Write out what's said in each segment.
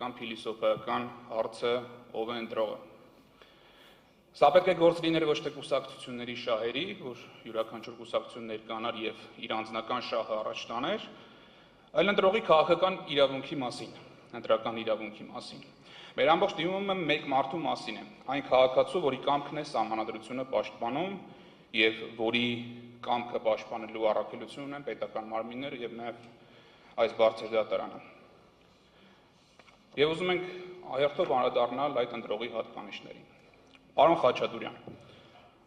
Կամ փիլիսոփայական հարցը ով է ընտրողը։ Սա պետք է գործ լիներ ոչ թե կուսակցությունների շահերի, որ յուրաքանչյուր կուսակցություն ներկանար եւ իր անձնական շահը առաջ տաներ, այլ ընտրողի քաղաքական իրավունքի մասին, ընտրական իրավունքի մասին։ Մեր ամբողջ դիմումը մեկ մարդու մասին է, այն քաղաքացու, որի կամքն է սահմանադրությունը պաշտպանում եւ որի կամքը պաշտպանելու առաքելություն ունեն պետական մարմինները եւ նաեւ այս բարձր դատարանը։ Եվ ուզում ենք այրթով անդրադառնալ այդ ընտրողի հատկանիշներին։ Պարոն Խաչատուրյան,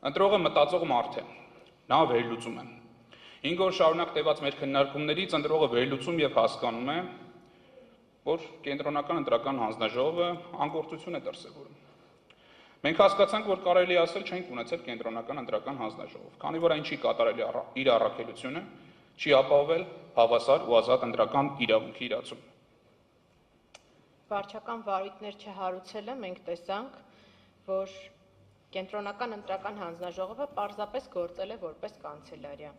ընտրողը մտածող մարդ է, նա վերլուծում է։ 5 օր շարունակ տևած մեր քննարկումներից ընտրողը վերլուծում եւ հասկանում է, որ կենտրոնական ընտրական հանձնաժողովը անգործություն է դրսևորում։ Մենք հասկացանք, որ կարելի ասել չենք ունեցել կենտրոնական ընտրական հանձնաժողով, քանի որ այն չի կատարել իր առաքելությունը, չի ապահովել հավասար ու ազատ ընտրական իրավունքի իրացում։ Վարչական վարույթներ չհարուցելը մենք տեսանք, որ կենտրոնական ընտրական հանձնաժողովը պարզապես գործել է որպես կանցելարիա։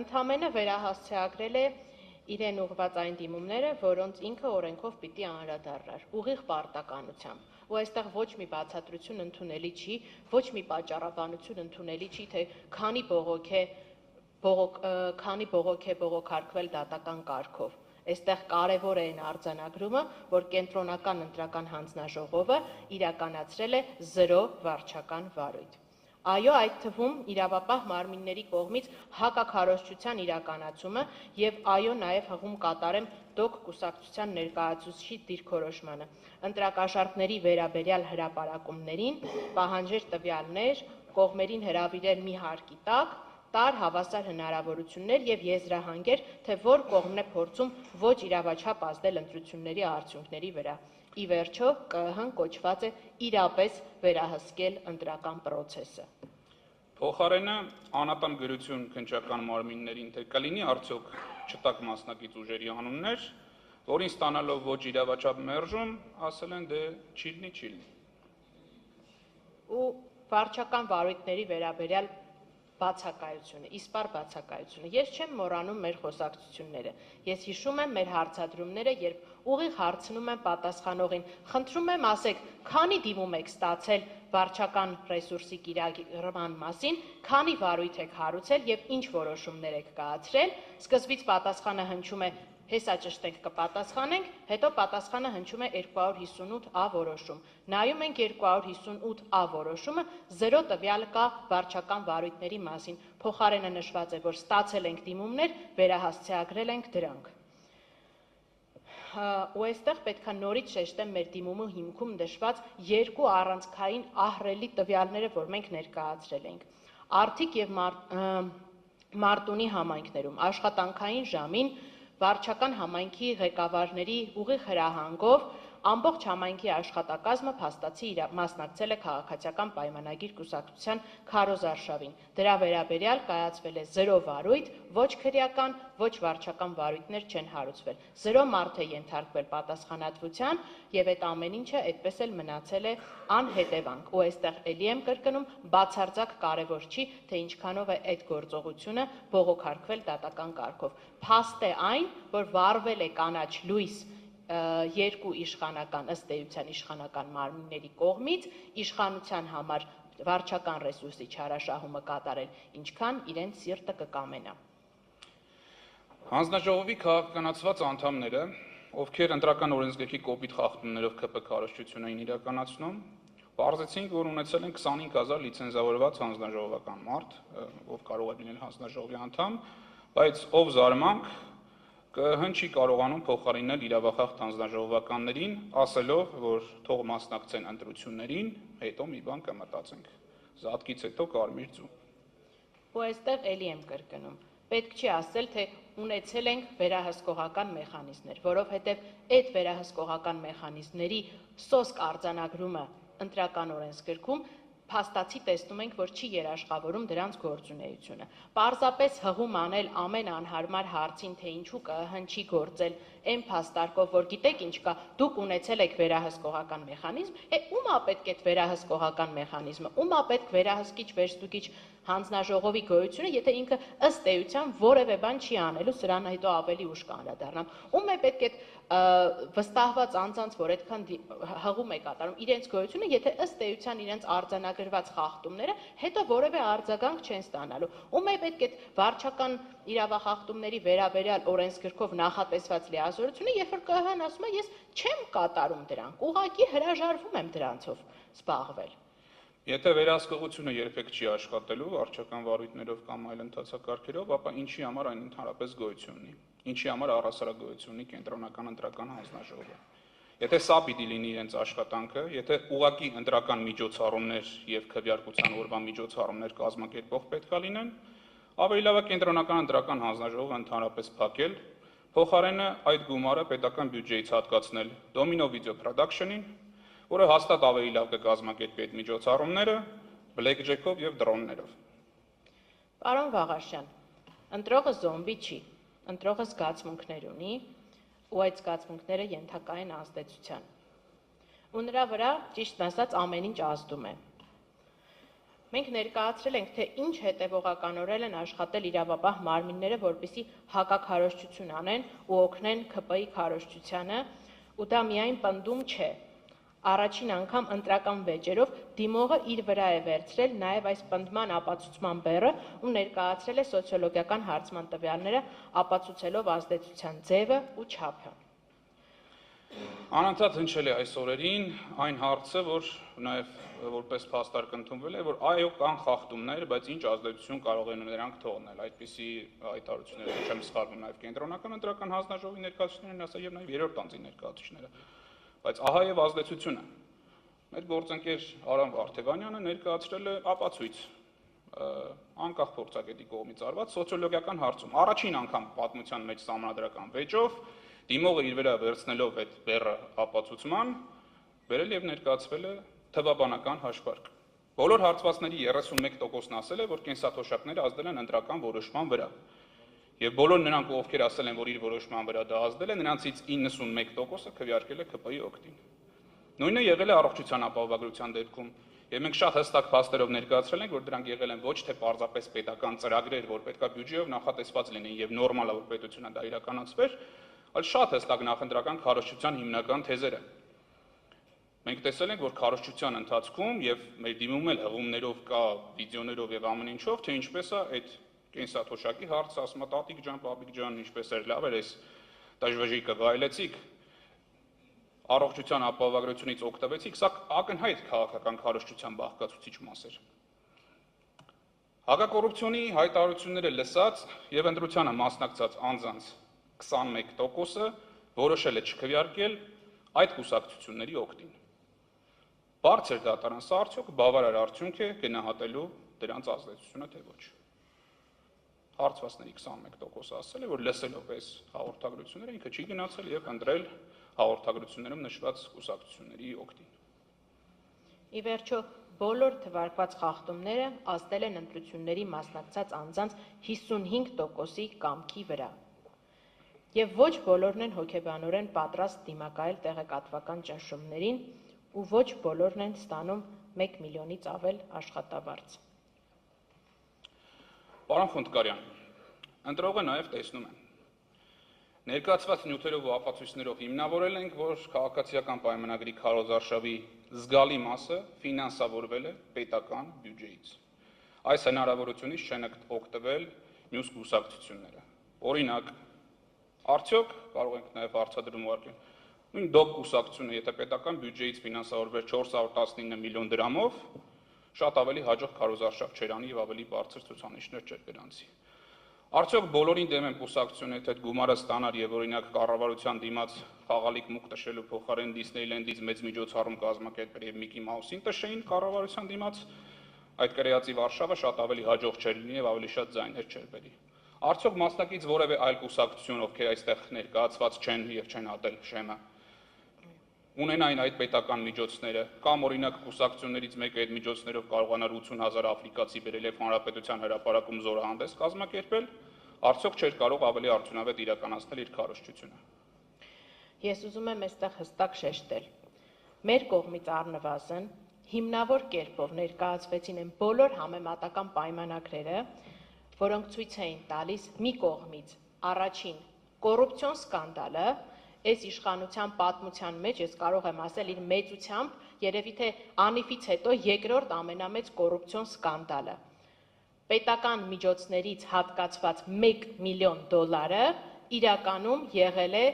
Ընդամենը վերահասցեագրել է իրեն ուղղված այն դիմումները, որոնց ինքը օրենքով պիտի անդրադառնար, ուղիղ պարտականությամբ։ Ու այստեղ ոչ մի բացատրություն ընդունելի չի, ոչ մի պատճառաբանություն ընդունելի չի, թե քանի բողոք է բողոքարկվել դատական կարգով։ Այստեղ կարևոր է այն արձանագրումը, որ կենտրոնական ընտրական հանձնաժողովը իրականացրել է 0 վարչական վարույթ։ Այո, այդ թվում իրավապահ մարմինների կողմից հակաքարոզչության իրականացումը եւ այո, նաեւ հղում կատարեմ դոկ կուսակցության ներկայացուցիչի դիրքորոշմանը։ Ընտրակաշառքների վերաբերյալ հրապարակումներին պահանջեր տվյալներ, կողմերին հրավիրել մի հարկի տակ, տար հավասար հնարավորություններ եւ եզրահանգեր, թե որ կողմն է փորձում ոչ իրավաչափ ազդել ընտրությունների արդյունքների վրա։ Ի վերջո, ԿԸՀ-ն կոչված է իրապես վերահսկել ընտրական պրոցեսը։ Փոխարենը անապան գրություն քննչական մարմիններին թե կլինի արդյոք չտակ մասնակից ուժերի անուններ, որին ստանալով ոչ իրավաչափ մերժում, ասել են դե չի լինի։ Ու վարչական վարույթների վերաբերյալ բացակայությունը, իսպար բացակայությունը։ Ես չեմ մոռանում մեր խոսակցությունները։ Ես հիշում եմ մեր հարցադրումները, երբ ուղիղ հարցնում եմ պատասխանողին, խնդրում եմ ասեք, քանի դիմում եք ստացել վարչական ռեսուրսի կիրառման մասին, քանի վարույթ եք հարուցել եւ ինչ որոշումներ եք կայացրել, սկզբից պատասխանը հնչում է հեսա ճշտենք կպատասխանենք, հետո պատասխանը հնչում է 258A որոշում։ Նայում ենք 258A որոշումը, 0 տվյալը կա վարչական վարույթների մասին։ Փոխարենը նշված է, որ ստացել ենք դիմումներ, վերահասցեագրել ենք դրանք։ Ու այստեղ պետք է նորից շեշտեմ մեր դիմումի հիմքում նշված 2 առանցքային ահռելի տվյալները, որ մենք ներկայացրել ենք։ Արթիկ եւ Մարտունի համայնքներում աշխատանքային ժամին վարչական համայնքի ղեկավարների ուղիղ հրահանգով ամբողջ համայնքի աշխատակազմը փաստացի մասնակցել է քաղաքացիական պայմանագիր կուսակցության քարոզարշավին։ Դրա վերաբերյալ կայացվել է 0 վարույթ, ոչ քրեական, ոչ վարչական վարույթներ չեն հարուցվել։ 0 մարդ է ենթարկվել պատասխանատվության եւ այդ ամեն ինչը այդպես էլ մնացել է անհետևանք։ Ու այստեղ էլի եմ կրկնում, բացարձակ կարևոր չի, թե ինչքանով է այդ գործողությունը բողոքարկվել դատական կարգով։ Փաստ է այն, որ վարվել է կանաչ լույս 2 իշխանական ըստ էության իշխանական մարմինների կողմից իշխանության համար վարչական ռեսուրսի չարաշահումը կատարել, ինչքան իրենց սիրտը կկամենա։ Հանձնաժողովի քաղաքականացված անդամները, ովքեր ընտրական օրենսգրքի կոպիտ խախտումներով ԿՊ քարոզչություն էին իրականացնում, պարզեցին, որ ունեցել են 25000 լիցենզավորված հանձնաժողովական մարդ, ով կարող է լինել հանձնաժողովի անդամ, բայց ով զարմանք ԿԸՀ-ն չի կարողանում փոխարինել իրավախախտ հանձնաժողովականներին, ասելով, որ թող մասնակցեն ընտրություններին, հետո մի բան կմտածենք։ Զատկից հետո կարմիր ձու։ Ու այստեղ էլի եմ կրկնում։ Պետք չի ասել, թե ունեցել ենք վերահսկողական մեխանիզմներ, որովհետև այդ վերահսկողական մեխանիզմների սոսկ արձանագրումը ընտրական օրենսգրքում փաստացի տեսնում ենք, որ չի երաշխավորում դրանց գործունեությունը։ Պարզապես հղում անել ամեն անհարմար հարցին, թե ինչու ԿԸՀ-ն չի գործել այն փաստարկով, որ գիտեք ինչ կա, դուք ունեցել եք վերահսկողական մեխանիզմ, ում է պետք այդ վերահսկողական մեխանիզմը, ում է պետք վերահսկիչ վերստուգիչ հանձնաժողովի գոյությունը, եթե ինքը ըստ էության որևէ բան չի անելու, սրան հետո ավելի ուշ կանդրադառնամ, ում է պետք այդ վստահված անձանց, որ այդքան հղում է կատարում իրենց գոյությունը, եթե ըստ էության իրենց արձանագրված խախտումները հետո որևէ արձագանք չեն ստանալու, ում է պետք այդ վարչական իրավախախտումների վերաբերյալ օրենսգրքով նախատեսված լիազորությունը, երբ որ ԿՀ-ն ասում է, ես չեմ կատարում դրանք, ուղղակի հրաժարվում եմ դրանցով զբաղվել։ Եթե վերահսկողությունը երբեք չի աշխատելու վարչական վարույթներով կամ այլ ընթացակարգերով, ապա ինչի համար այն ընդհանրապես գոյություն ունի, ինչի համար առհասարակ գոյություն ունի կենտրոնական ընտրական հանձնաժողովը։ Եթե սա պիտի լինի իրենց աշխատանքը, եթե ուղղակի ընտրական միջոցառումներ եւ քվեարկության օրվա միջոցառումներ կազմակերպող պետքա լինեն, ավելի լավ է կենտրոնական ընտրական հանձնաժողովը ընդհանրապես փակել, փոխարենը այդ գումարը պետական բյուջեից հատկացնել Domino Video Production-ին, որը հաստատ ավելի լավ կկազմակերպի այդ միջոցառումները բլեքջեքով եւ դրոններով։ Պարոն Վաղարշյան, ընտրողը զոմբի չի, ընտրողը զգացմունքներ ունի, ու այդ զգացմունքները ենթակա են ազդեցության։ Ու նրա վրա, ճիշտ ասած, ամեն ինչ ազդում է։ Մենք ներկայացրել ենք, թե ինչ հետևողականորեն են աշխատել իրավապահ մարմինները, որպեսզի հակաքարոզչություն անեն ու օգնեն ՔՊ-ի քարոզչությանը, ու դա միայն պնդում չէ։ Առաջին անգամ ընտրական վեճերով դիմողը իր վրա է վերցրել նաև այս պնդման ապացուցման բեռը ու ներկայացրել է սոցիոլոգիական հարցման տվյալները, ապացուցելով ազդեցության ձևը ու չափը։ Անընդհատ հնչել է այս օրերին այն հարցը, որ նաև որպես փաստարկ ընդունվել է, որ այո, կան խախտումներ, բայց ինչ ազդեցություն կարող են նրանք թողնել։ Այդպիսի հայտարարությունները չեմ սխալվում նաև կենտրոնական ընտրական հանձնաժողովի ներկայացուցիչներն ասա եւ նաև երրորդ անձի ներկայացուցիչները։ Բայց ահա եւ ազդեցությունը։ Մեր գործընկեր Արամ Վարդևանյանը ներկայացրել է ապացույց անկախ փորձագետի կողմից արված սոցիոլոգիական հարցում։ Առաջին անգամ պատմության մեջ սահմանադրական վեճով դիմողը իր վրա վերցնելով այդ բեռը ապացուցման վերել եւ ներկայացվել է թվաբանական հաշվարկ։ Բոլոր հարցվածների 31%-ն ասել է, որ կենսաթոշակները ազդել են ընտրական որոշման վրա։ Եվ բոլոր նրանք, ովքեր ասել են, որ իր որոշման վրա դա ազդել է, նրանցից 91%-ը քվեարկել է ՔՊ-ի օգտին։ Նույնը եղել է առողջության ապահովագրության դեպքում, եւ մենք շատ հստակ փաստերով ներկայացրել ենք, որ դրանք եղել են ոչ թե պարզապես պետական ծրագրեր, որ պետքա բյուջեով նախատեսված լինեն եւ նորմալ է, որ պետությունը դա իրականացվեր, այլ շատ հստակ նախընտրական քարոզչության հիմնական թեզերը։ Մենք տեսել ենք, որ քարոզչության ընթացքում եւ մեր դիմում էլ հղումներով կա, վիդեոներով եւ ամեն ինչով, թե ինչպես է այդ կենսաթոշակի հարցը, ասում է տատիկ ջան, պապիկ ջան, ինչպես էր լավ էր այս դժվժիկը վայելեցիք, առողջության ապահովագրությունից օգտվեցիք, սա ակնհայտ քաղաքական քարոզչության բաղկացուցիչ մաս էր։ Հակակոռուպցիոնի հայտարարությունները լսած եւ ընտրությանը մասնակցած անձանց 21%-ը որոշել է չքվեարկել այդ կուսակցությունների օգտին։ Բարձր դատարան սա արդյոք բավարար արդյունք է գնահատելու դրանց ազդեցությունը, թե ոչ։ Հարցվածների 21%-ը ասել է, որ լսելով այս հաղորդագրությունները ինքը չի գնացել եւ ընտրել հաղորդագրություններում նշված կուսակցությունների օգտին։ Ի վերջո, բոլոր թվարկված խախտումները ազդել են ընտրությունների մասնակցած անձանց 55%-ի կամքի վրա։ Եվ ոչ բոլորն են հոգեբանորեն պատրաստ դիմակայել տեղեկատվական ճնշումներին ու ոչ բոլորն են ստանում 1 միլիոնից ավել աշխատավարձ։ Պարոն Խունդկարյան, ընտրողը նաև տեսնում է։ Ներկայացված նյութերով ու ապացույցներով հիմնավորել ենք, որ քաղաքացիական պայմանագրի քարոզարշավի զգալի մասը ֆինանսավորվել է պետական բյուջեից։ Այս հնարավորությունից չեն օգտվել մյուս կուսակցությունները։ Օրինակ, արդյոք կարող ենք նաև հարցադրում ուղարկել։ Նույն դոկ կուսակցությունը, եթե պետական բյուջեից ֆինանսավորվեր 419 միլիոն դրամով, շատ ավելի հաջող քարոզարշավ չէր անի եւ ավելի բարձր ցուցանիշներ չէր գրանցի։ Արդյոք բոլորին դեմ են կուսակցությունը, եթե այդ գումարը ստանար եւ օրինակ կառավարության դիմաց խաղալիք մուկ տշելու փոխարեն Դիսնեյլենդից մեծ միջոցառում կազմակերպեր եւ Միկի Մաուսին տշեին կառավարության դիմաց, այդ կրեացի Վարշավը շատ ավելի հաջող չէր լինի եւ ավելի շատ ձայներ չէր բերի։ Արդյոք մասնակից որևէ այլ կուսակցություն, ովքեր այստեղ ներկայացված չեն եւ չեն հատել շեմը, ունենային այդ պետական միջոցները, կամ օրինակ կուսակցություններից մեկը այդ միջոցներով կարողանար 80,000 աֆրիկացի բերել եւ հանրապետության հրապարակում զորահանդես կազմակերպել, արդյոք չէր կարող ավելի արդյունավետ իրականացնել իր քարոզչությունը։ Ես ուզում եմ այստեղ հստակ շեշտել. մեր կողմից առնվազն հիմնավոր կերպով ներկայացվեցին են բոլոր համեմատական պայմանագրերը, որոնք ցույց էին տալիս մի կողմից առաջին կոռուպցիոն սկանդալը, այս իշխանության պատմության մեջ ես կարող եմ ասել իր մեծությամբ, երևի թե անիվից հետո երկրորդ ամենամեծ կոռուպցիոն սկանդալը։ Պետական միջոցներից հատկացված $1 միլիոն իրականում եղել է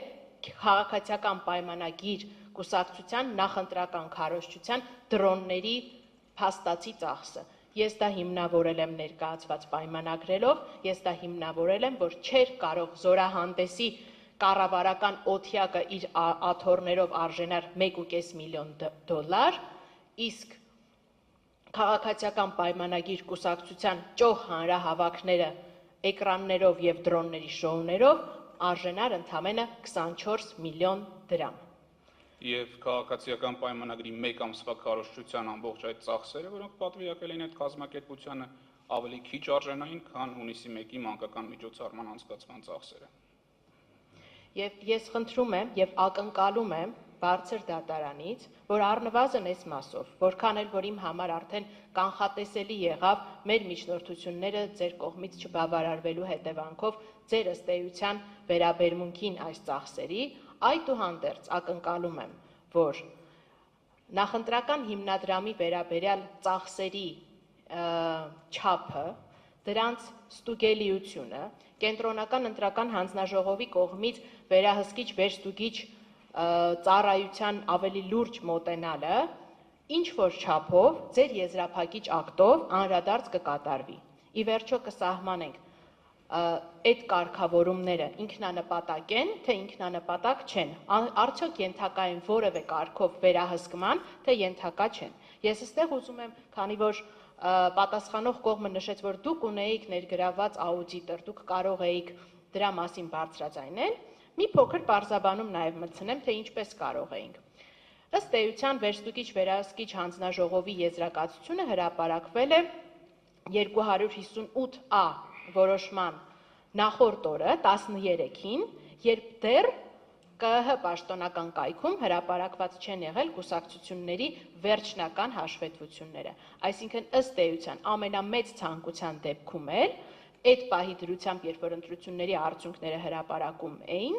քաղաքացիական պայմանագիր կուսակցության նախընտրական քարոզչության դրոնների փաստացի ծախսը։ Ես դա հիմնավորել եմ ներկայացված պայմանագրերով, ես դա հիմնավորել եմ, որ չէր կարող զորահանդեսի կառավարական օթյակը իր աթոռներով արժենար $1.5 միլիոն, իսկ քաղաքացիական պայմանագիր կուսակցության ճոխ հանրահավաքները էկրաններով և դրոնների շոուներով արժենար ընդամենը $24 միլիոն։ Եվ քաղաքացիական պայմանագրի 1 ամսվա քարոզչության ամբողջ այդ ծախսերը, որոնք պատվիրակել էին այդ կազմակերպությանը, ավելի քիչ արժենային, քան հունիսի 1-ի մանկական միջոցառման անցկացման ծախսերը։ Եվ ես խնդրում եմ և ակնկալում եմ բարձր դատարանից, որ առնվազն այս մասով, որքան էլ որ իմ համար արդեն կանխատեսելի եղավ մեր միջնորդությունները ձեր կողմից չբավարարվելու հետևանքով ձեր ըստ էության վերաբերմունքին այս ծախսերի, այդուհանդերձ ակնկալում եմ, որ նախընտրական հիմնադրամի վերաբերյալ ծախսերի չափը, դրանց ստուգելիությունը, կենտրոնական ընտրական հանձնաժողովի կողմից վերահսկիչ վերստուգիչ ծառայության ավելի լուրջ մոտենալը, ինչ որ չափով ձեր եզրափակիչ ակտով անդրադարձ կկատարվի։ Ի վերջո կսահմանենք այդ կարգավորումները ինքնանպատակ են, թե ինքնանպատակ չեն, արդյոք ենթակա են որևէ կարգով վերահսկման, թե ենթակա չեն։ Ես այստեղ ուզում եմ, քանի որ պատասխանող կողմը նշեց, որ դուք ունեիք ներգրավված աուդիտոր, դուք կարող էիք դրա մասին բարձրաձայնել, մի փոքր պարզաբանում նաև մտցնեմ, թե ինչպես կարող էինք։ Ըստ էության վերստուգիչ վերահսկիչ հանձնաժողովի եզրակացությունը հրապարակվել է 258A որոշման նախորդ օրը 13-ին, երբ դեռ ԿԸՀ պաշտոնական կայքում հրապարակված չեն եղել կուսակցությունների վերջնական հաշվետվությունները։ Այսինքն ըստ էության ամենամեծ ցանկության դեպքում էլ այդ պահի դրությամբ, երբ որ ընտրությունների արդյունքները հրապարակում էին,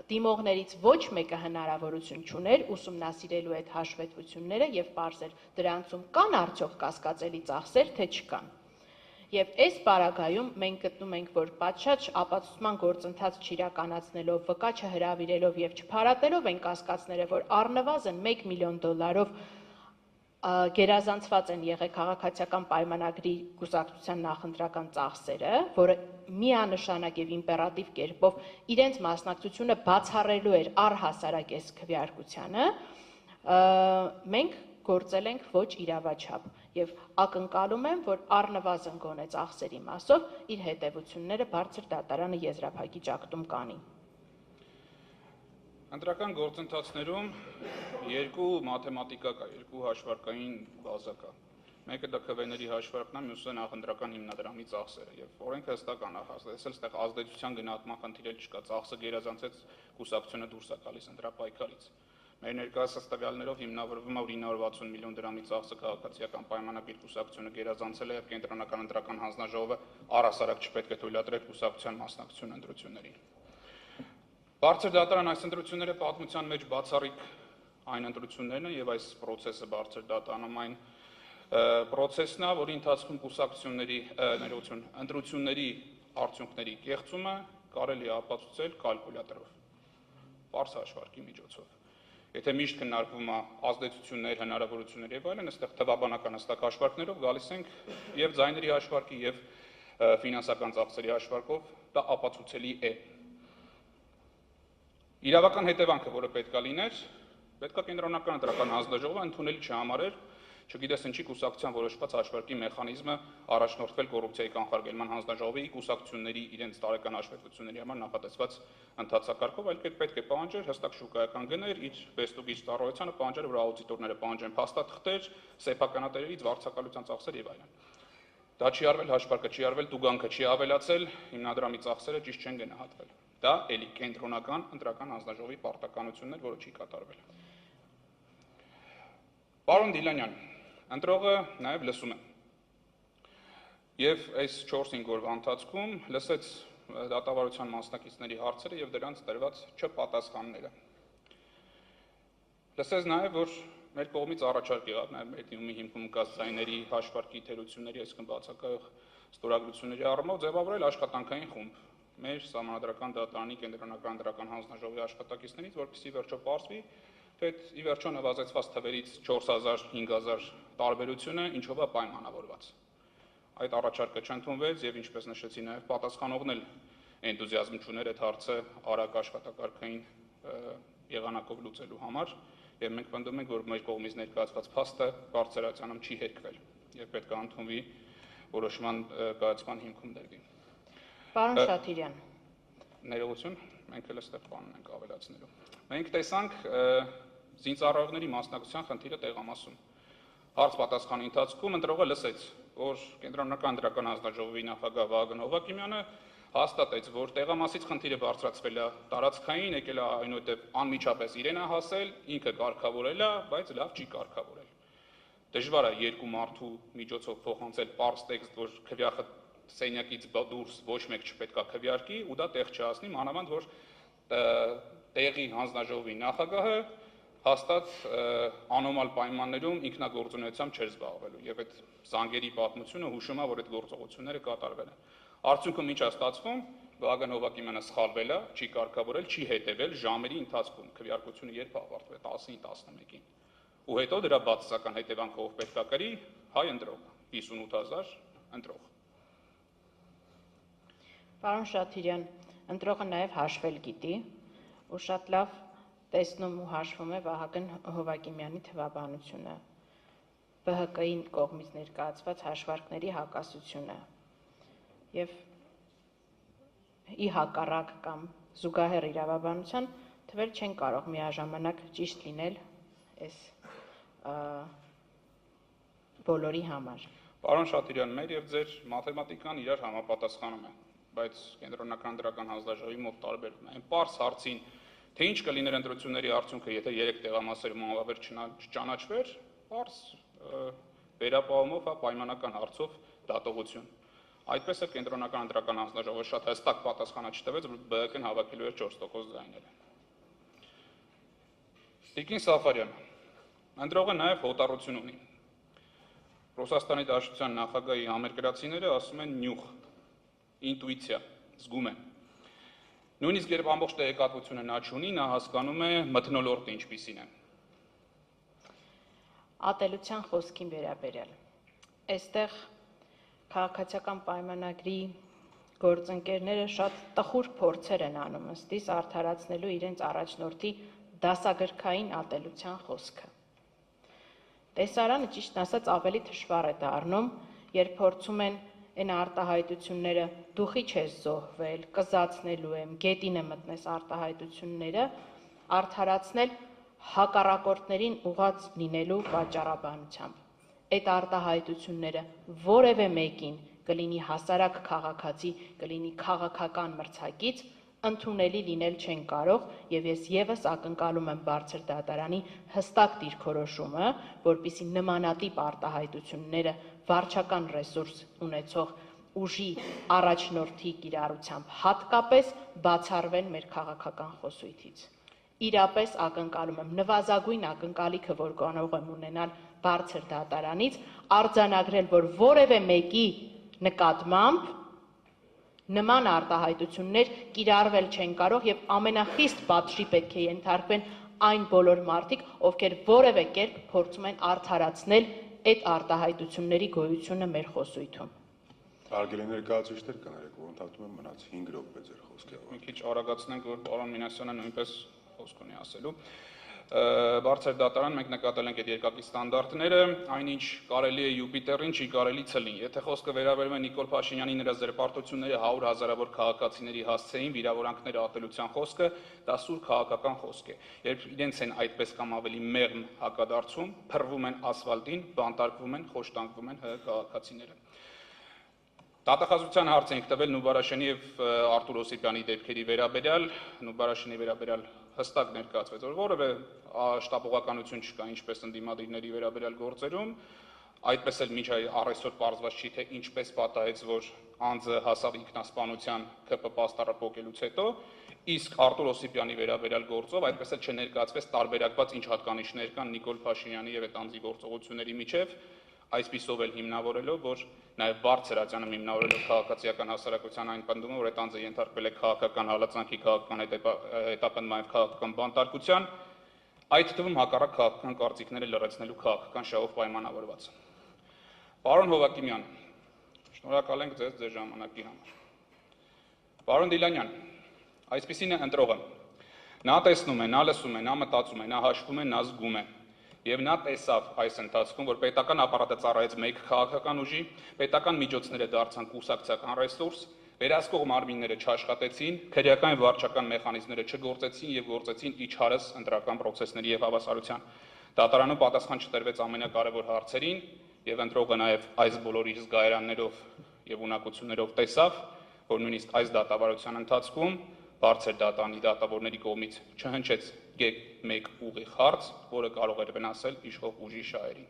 դիմողներից ոչ մեկը հնարավորություն չուներ ուսումնասիրելու այդ հաշվետվությունները եւ պարզել դրանցում կան արդյոք կասկածելի ծախսեր, թե չկան։ Եվ այս պարագայում մենք գտնում ենք, որ պատշաճ ապացուցման գործընթաց չիրականացնելով, վկա չհրավիրելով եւ չփարատելով են կասկածները, որ առնվազն $1 միլիոն գերազանցված են եղել քաղաքացիական պայմանագրի կուսակցության նախընտրական ծախսերը, որը միանշանակ եւ իմպերատիվ կերպով իրենց մասնակցությունը բացառելու էր առհասարակ այս քվեարկությանը, մենք գործել ենք ոչ իրավաչափ եւ ակնկալում եմ, որ առնվազն գոնե ծախսերի մասով իր հետևությունները բարձր դատարանը եզրափակիչ ակտում կանի։ Ընտրական գործընթացներում երկու մաթեմատիկա կա, երկու հաշվարկային բազա կա։ Մեկը դա քվեների հաշվարկն է, մյուսը նախընտրական հիմնադրամի ծախսերը։ Եվ օրենքը հստակ անհասցնել, այստեղ ազդեցության գնահատման խնդիր չկա, ծախսը գերազանցեց կուսակցությունը դուրս է գալիս ընտրապայքարից։ Մեր ներկայացած տվյալներով հիմնավորվում է 960 միլիոն դրամի ծախսը քաղաքացիական պայմանագիր կուսակցությունը գերազանցել է եւ կենտրոնական ընտրական հանձնաժողովը առհասարակ չպետք է թույլատրել կուսակցության մասնակցություն ընտրություններին։ Բարձր դատարան այս ընտրությունները պատմության մեջ բացառիկ այն ընտրություններն են եւ այս process-ը բարձր դատարանում այն process-ն է, որի ընթացքում կուսակցությունների ընտրությունների արդյունքների կեղծումը կարելի է ապացուցել կալկուլյատորով, բարձ հաշվարկի միջոցով։ Եթե միշտ քննարկվում է ազդեցություններ, հնարավորություններ եւ այլն, այստեղ թվաբանական հստակ հաշվարկներով գալիս ենք եւ ձայների հաշվարկի եւ ֆինանսական ծախսերի հաշվարկով դա ապացուցելի է։ Իրավական հետևանքը, որը պետքա լիներ, պետքա կենտրոնական ընտրական հանձնաժողովը ընդունելի չհամարեր, չգիտես ինչի կուսակցության որոշված հաշվարկի մեխանիզմը առաջնորդվել կոռուպցիայի կանխարգելման հանձնաժողովի կուսակցությունների իրենց տարեկան հաշվետվությունների համար նախատեսված ընթացակարգով, այլ կերպ պետք է պահանջեր հստակ շուկայական գներ, իր վեստուգիչ ծառայությանը պահանջեր, որ աուդիտորները պահանջեն փաստաթղթեր, սեփականատերերից վարձակալության ծախսեր եւ այլն։ Դա չի արվել, հաշվարկը չի արվել, տուգանքը չի ավելացել, հիմնադրամի ծախսերը ճիշտ չեն գնահատվել։ Դա էլի կենտրոնական ընտրական հանձնաժողովի պարտականությունն էր, որը չի կատարվել։ Պարոն Դիլանյան, ընտրողը նաև լսում է։ Եվ այս 4-5 օրվա ընթացքում լսեց դատավարության մասնակիցների հարցերը եւ դրանց տրված չպատասխանները։ Լսեց նաև, որ մեր կողմից առաջարկ եղավ նաև մերդիումի հիմքում կաց ձայների հաշվարկի թերությունների, այսինքն բացակայող ստորագրությունների առումով ձևավորել աշխատանքային խումբ մեր Սահմանադրական դատարանի կենտրոնական ընտրական հանձնաժողովի աշխատակիցներից, որպեսզի վերջո պարզվի, թե ի վերջո նվազեցված թվերից 4000-5000 տարբերությունը ինչով է պայմանավորված։ Այդ առաջարկը չընդունվեց եւ ինչպես նշեցի նաև պատասխանողն էլ էնտուզիազմ չուներ այդ հարցը արագ աշխատակարգային եղանակով լուծելու համար եւ մենք պնդում ենք, որ մեր կողմից ներկայացված փաստը բարձրացանում չի հերկվել եւ պետք է ընդունվի որոշման կայացման հիմքում դրվի։ Պարոն Շաթիրյան, ներողություն, մենք էլ այստեղ բանն ենք ավելացնելու։ Մենք տեսանք զինծառայողների մասնակցության խնդիրը տեղամասում։ Հարց-պատասխանի ընթացքում ընտրողը լսեց, որ կենտրոնական ընտրական հանձնաժողովի նախագահ Վահագն Հովհակիմյանը հաստատեց, որ տեղամասից խնդիրը բարձրացվել է տարածքային, եկել է այնուհետև անմիջապես իրեն է հասել, ինքը կարգավորել է, բայց լավ չի կարգավորել։ Դժվար է երկու մարդու միջոցով փոխանցել պարզ տեքստ, որ քվյախը սենյակից դուրս ոչ մեկ չպետք է քվյարկի, ու դա տեղ չհասնի, մանավանդ որ տեղի հանձնաժողովի նախագահը հաստատ անոմալ պայմաններում ինքնագործունեությամբ չէր զբաղվելու եւ այդ զանգերի պատմությունը հուշում է, որ այդ գործողությունները կատարվել են։ Արդյունքում ինչ է ստացվում, Վահագն Հովհակիմյանը սխալվել է, չի կարգավորել, չի հետևել ժամերի ընթացքում, քվեարկությունը երբ ավարտվել, 10-ին, 11-ին։ Ու հետո դրա բացասական հետևանքով պետք է կրի հայ ընտրող, 58000 ընտրող։ Պարոն Շաթիրյան, ընտրողը նաև հաշվել գիտի ու շատ լավ տեսնում ու հաշվում է Վահագն Հովհակիմյանի թվաբանությունը, ԲՀԿ-ի կողմից ներկայացված հաշվարկների հակասությունը եւ ի հակառակ կամ զուգահեռ իրավաբանության թվել չեն կարող միաժամանակ ճիշտ լինել այս բոլորի համար։ Պարոն Շաթիրյան, մեր եւ ձեր մաթեմատիկան իրար համապատասխանում է, բայց կենտրոնական ընտրական հանձնաժողովի մոտ տարբերվում է։ Այն պարզ հարցին, թե ինչ կլիներ ընտրությունների արդյունքը, եթե 3 տեղամասերում անվավեր չճանաչվեր, պարզ վերապահումով հա պայմանական հարցով դատողություն։ Այդպես է կենտրոնական ընտրական հանձնաժողովը շատ հստակ պատասխանա չտվեց, որ ԲՀԿ-ն հավաքելու էր 4% ձայները։ Տիկին Սաֆարյան, ընտրողը նաև հոտառություն ունի։ Ռուսաստանի Դաշնության նախագահի համերկրացիները ասում են նյուխ, ինտուիցիա, զգում են։ Նույնիսկ երբ ամբողջ տեղեկատվությունը նա չունի, նա հասկանում է մթնոլորտը ինչպիսին է։ Ատելության խոսքին վերաբերյալ։ Այստեղ քաղաքացիական պայմանագրի գործընկերները շատ տխուր փորձեր են անում ըստիս արդարացնելու իրենց առաջնորդի դասագրքային ատելության խոսքը։ Տեսարանը ճիշտ ասած ավելի թշվառ է դառնում, երբ փորձում են այն արտահայտությունները դուխի չես զոհվել, կզացնելու եմ, գետին է մտնես արտահայտությունները արդարացնել հակառակորդներին ուղղած լինելու պատճառաբանությամբ։ Այդ արտահայտությունները որևէ մեկին կլինի հասարակ քաղաքացի, կլինի քաղաքական մրցակից, ընդունելի լինել չեն կարող, եւ ես եւս ակնկալում եմ բարձր դատարանի հստակ դիրքորոշումը, որպիսի նմանատիպ արտահայտությունները վարչական ռեսուրս ունեցող ուժի առաջնորդի կիրառությամբ հատկապես բացառվեն մեր քաղաքական խոսույթից։ Իրապես ակնկալում եմ նվազագույն ակնկալիքը, որ կարող եմ ունենալ բարձր դատարանից, արձանագրել, որ որևէ մեկի նկատմամբ նման արտահայտություններ կիրառվել չեն կարող եւ ամենախիստ պատժի պետք է ենթարկվեն այն բոլոր մարդիկ, ովքեր որևէ կերպ փորձում են արդարացնել այդ արտահայտությունների գոյությունը մեր խոսույթում։ Հարգելի ներկայացուցիչներ, կներեք, որ ընդհատում եմ մնաց 5 րոպե ձեր խոսքի։ Մի քիչ արագացնենք, որ պարոն Մինասյանը նույնպես խոսք ունի ասելու։ Բարձր դատարան մենք նկատել ենք այդ երկակի ստանդարտները, այնինչ կարելի է Յուպիտերին, չի կարելի ցլին։ Եթե խոսքը վերաբերում է Նիկոլ Փաշինյանի նրա զրպարտությունների 100 հազարավոր քաղաքացիների հասցեին վիրավորանքները ատելության խոսքը, դա սուր քաղաքական խոսք է։ Երբ իրենց են այդպես կամ ավելի մեղմ հակադարձում, փռվում են ասֆալտին, բանտարկվում են, խոշտանգվում են ՀՀ քաղաքացիները։ Դատախազության հարց ենք տվել Նուբարաշյանի եւ Արտուր Օսիպյանի դեպքերի վերաբերյալ, Նուբարաշյանի վերաբերյալ հստակ ներկայացվեց, որ որևէ շտապողականություն չկա ինչպես ընդդիմադիրների վերաբերյալ գործերում, այդպես էլ մինչ առայսօր պարզված չի, թե ինչպես պատահեց, որ անձը հասավ ինքնասպանության ԿՊ պաստառը փոկելուց հետո, իսկ Արտուր Օսիպյանի վերաբերյալ գործով այդպես էլ չներկայացվեց տարբերակված ինչ հատկանիշներ կան Նիկոլ Փաշինյանի եւ այդ անձի գործողությունների միջև, այսպիսով էլ հիմնավորելով, որ նաև Վարդ Սրաջանն հիմնավորելով քաղաքացիական հասարակության այն պնդումը, որ այդ անձը ենթարկվել է քաղաքական հալածանքի, քաղաքական հետապնդման եւ քաղաքական բանտարկության, այդ թվում հակառակ քաղաքական կարծիքները լրացնելու քաղաքական շահով պայմանավորված։ Պարոն Հովակիմյան, շնորհակալ ենք ձեզ ձեր ժամանակի համար։ Պարոն Դիլանյան, այսպիսին է ընտրողը։ Նա տեսնում է, նա լսում է, նա մտածում է, նա հաշվում է, նա զգում է։ Եվ նա տեսավ այս ընթացքում, որ պետական ապարատը ծառայեց մեկ քաղաքական ուժի, պետական միջոցները դարձան կուսակցական ռեսուրս, վերահսկող մարմինները չաշխատեցին, քրեական եւ վարչական մեխանիզմները չգործեցին եւ գործեցին իջհարս ընտրական process-ների եւ հավասարության։ Դատարանում պատասխան չտրվեց ամենակարևոր հարցերին եւ ընտրողը նաեւ այս բոլորի զգայարաններով եւ ունակություններով տեսավ, որ նույնիսկ այս դատավարության ընթացքում բարձր դատանի դատավորների կողմից չհնչեց մեկ ուղիղ հարց, որը կարող էր վնասել իշխող ուժի շահերին։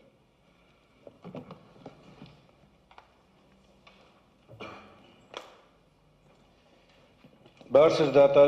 Բարձր դատարան